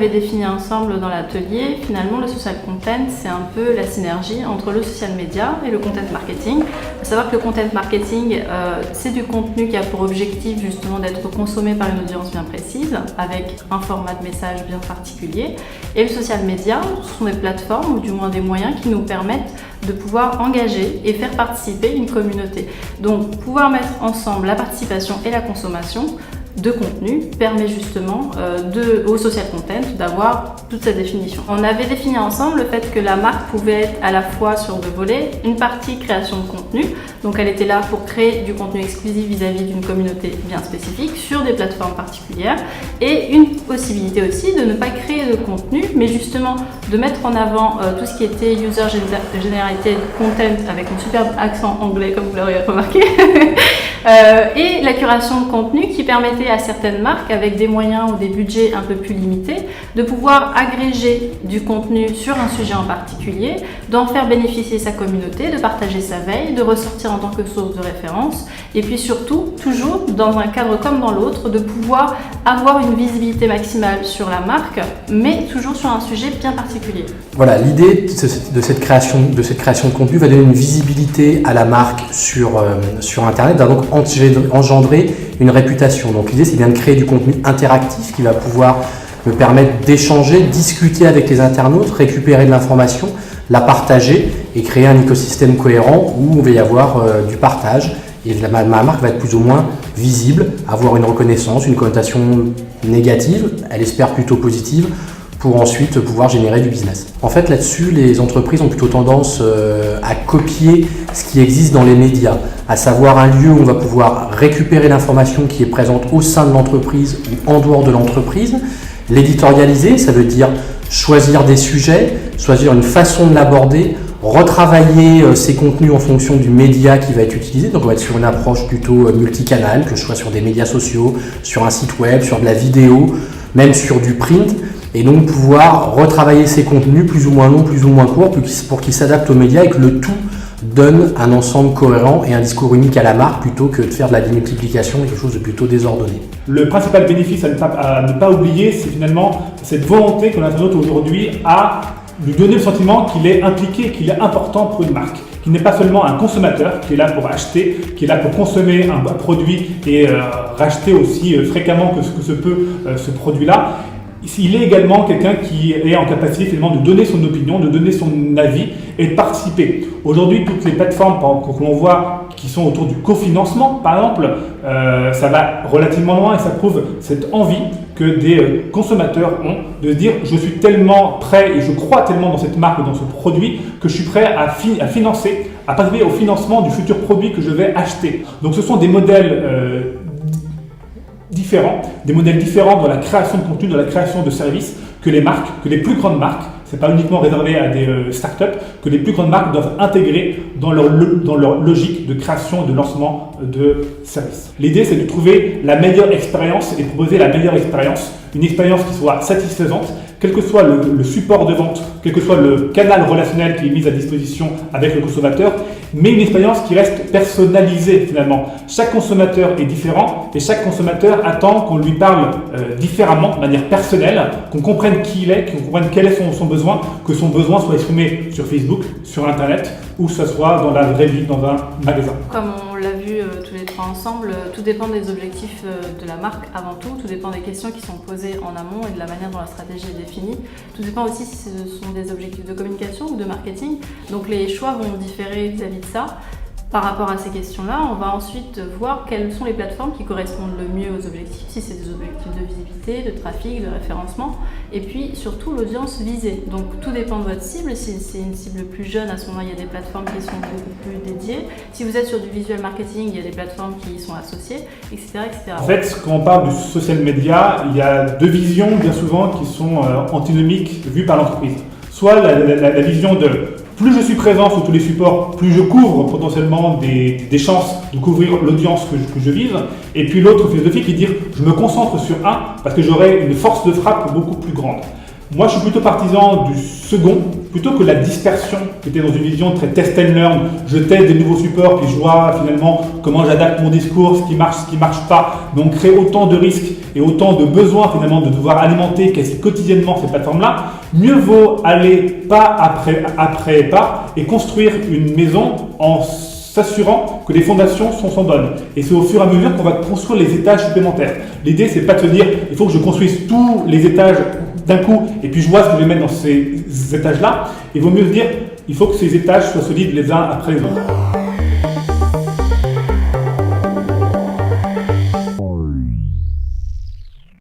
avait défini ensemble dans l'atelier, finalement le social content, c'est un peu la synergie entre le social media et le content marketing. Il faut savoir que le content marketing, c'est du contenu qui a pour objectif justement d'être consommé par une audience bien précise, avec un format de message bien particulier. Et le social media, ce sont des plateformes, ou du moins des moyens qui nous permettent de pouvoir engager et faire participer une communauté. Donc pouvoir mettre ensemble la participation et la consommation de contenu permet justement au social content d'avoir toute cette définition. On avait défini ensemble le fait que la marque pouvait être à la fois sur deux volets, une partie création de contenu, donc elle était là pour créer du contenu exclusif vis-à-vis d'une communauté bien spécifique sur des plateformes particulières, et une possibilité aussi de ne pas créer de contenu, mais justement de mettre en avant tout ce qui était user generated content avec un superbe accent anglais comme vous l'aurez remarqué. Et la curation de contenu qui permettait à certaines marques, avec des moyens ou des budgets un peu plus limités, de pouvoir agréger du contenu sur un sujet en particulier, d'en faire bénéficier sa communauté, de partager sa veille, de ressortir en tant que source de référence, et puis surtout, toujours dans un cadre comme dans l'autre, de pouvoir avoir une visibilité maximale sur la marque, mais toujours sur un sujet bien particulier. Voilà, l'idée de cette création de contenu va donner une visibilité à la marque sur Internet, va donc engendrer une réputation. Donc l'idée, c'est bien de créer du contenu interactif qui va pouvoir me permettre d'échanger, discuter avec les internautes, récupérer de l'information, la partager et créer un écosystème cohérent où on va y avoir du partage et ma marque va être plus ou moins visible, avoir une reconnaissance, une connotation négative, elle espère plutôt positive, pour ensuite pouvoir générer du business. En fait, là-dessus, les entreprises ont plutôt tendance à copier ce qui existe dans les médias, à savoir un lieu où on va pouvoir récupérer l'information qui est présente au sein de l'entreprise ou en dehors de l'entreprise, l'éditorialiser, ça veut dire choisir des sujets, choisir une façon de l'aborder, retravailler ces contenus en fonction du média qui va être utilisé. Donc on va être sur une approche plutôt multicanale, que je sois sur des médias sociaux, sur un site web, sur de la vidéo, même sur du print, et donc pouvoir retravailler ces contenus plus ou moins longs, plus ou moins courts, pour qu'ils s'adaptent aux médias et que le tout donne un ensemble cohérent et un discours unique à la marque plutôt que de faire de la démultiplication et quelque chose de plutôt désordonné. Le principal bénéfice à ne pas oublier, c'est finalement cette volonté que l'internaute aujourd'hui a de lui donner le sentiment qu'il est impliqué, qu'il est important pour une marque, qu'il n'est pas seulement un consommateur qui est là pour acheter, qui est là pour consommer un produit et racheter aussi fréquemment que se peut ce produit-là. Il est également quelqu'un qui est en capacité finalement de donner son opinion, de donner son avis et de participer. Aujourd'hui, toutes les plateformes que l'on voit qui sont autour du cofinancement, par exemple, ça va relativement loin et ça prouve cette envie que des consommateurs ont de se dire je suis tellement prêt et je crois tellement dans cette marque, dans ce produit, que je suis prêt à financer, à participer au financement du futur produit que je vais acheter. Donc ce sont des modèles différents dans la création de contenu, dans la création de services que les marques, que les plus grandes marques, c'est pas uniquement réservé à des startups, que les plus grandes marques doivent intégrer dans leur logique de création et de lancement de services. L'idée, c'est de trouver la meilleure expérience et de proposer la meilleure expérience, une expérience qui soit satisfaisante, quel que soit le support de vente, quel que soit le canal relationnel qui est mis à disposition avec le consommateur, mais une expérience qui reste personnalisée finalement. Chaque consommateur est différent et chaque consommateur attend qu'on lui parle différemment, de manière personnelle, qu'on comprenne qui il est, qu'on comprenne quel est son besoin, que son besoin soit exprimé sur Facebook, sur Internet ou que ce soit dans la vraie vie, dans un magasin. Comme on l'a vu tous les trois ensemble, tout dépend des objectifs de la marque avant tout dépend des questions qui sont posées en amont et de la manière dont la stratégie est définie. Tout dépend aussi si ce sont des objectifs de communication ou de marketing. Donc les choix vont différer vis-à-vis de ça. Par rapport à ces questions-là, on va ensuite voir quelles sont les plateformes qui correspondent le mieux aux objectifs, si c'est des objectifs de visibilité, de trafic, de référencement, et puis surtout l'audience visée. Donc tout dépend de votre cible. Si c'est une cible plus jeune, à ce moment-là, il y a des plateformes qui sont beaucoup plus dédiées. Si vous êtes sur du visual marketing, il y a des plateformes qui y sont associées, etc., etc. En fait, quand on parle du social media, il y a deux visions bien souvent qui sont antinomiques vues par l'entreprise. Soit la vision de plus je suis présent sur tous les supports, plus je couvre potentiellement des chances de couvrir l'audience que je vise. Et puis l'autre philosophie qui dit je me concentre sur un parce que j'aurai une force de frappe beaucoup plus grande. Moi je suis plutôt partisan du second, plutôt que la dispersion qui était dans une vision très test and learn, je teste des nouveaux supports puis je vois finalement comment j'adapte mon discours, ce qui marche pas, donc créer autant de risques et autant de besoins finalement de devoir alimenter quasi quotidiennement ces plateformes-là, mieux vaut aller pas après pas et construire une maison en s'assurant que les fondations sont bonnes. Et c'est au fur et à mesure qu'on va construire les étages supplémentaires. L'idée, c'est pas de se dire, il faut que je construise tous les étages d'un coup, et puis je vois ce que je vais mettre dans ces étages-là. Il vaut mieux se dire, il faut que ces étages soient solides les uns après les autres.